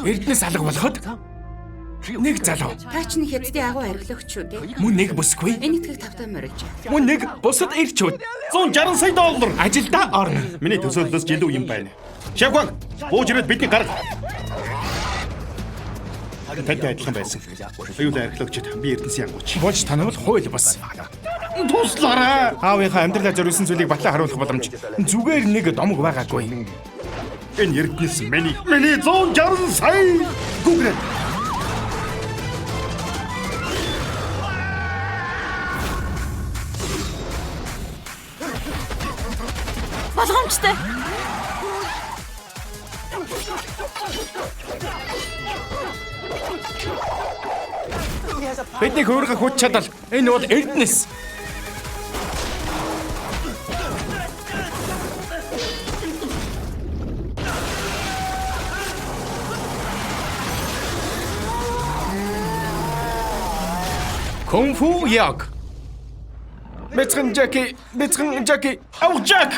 Эрдэнэс алга болоход нэг залуу Та ч нэг хэдийн агуу архилогч шүү дээ. мөн нэг бүсгүй Энэ итгэл тавтаа морилж. мөн нэг бусад ирчүүд $160 сая. ажилдаа орно. Миний төсөөллөөс жилүү юм байна. Шавган, бууж ирээд бидний гарал. Тантай адилхан байсан. Аюулын археологчид би Эрдэнэсийн ангууч. Болж танавал хууль бас. Туслаарай. Аавынхаа амьдралаа зориулсан зүйлийг батлан харуулах боломж зүгээр нэг домог байгаагүй. Энэ Эрдэнэс миний 160 сая. Гүгрээ. Болгоомжтой. Бидний хөөргөх хүч чадал энэ бол Эрдэнэс. Кунг-фу яг. Бэцхэн Жаки, авах Жак.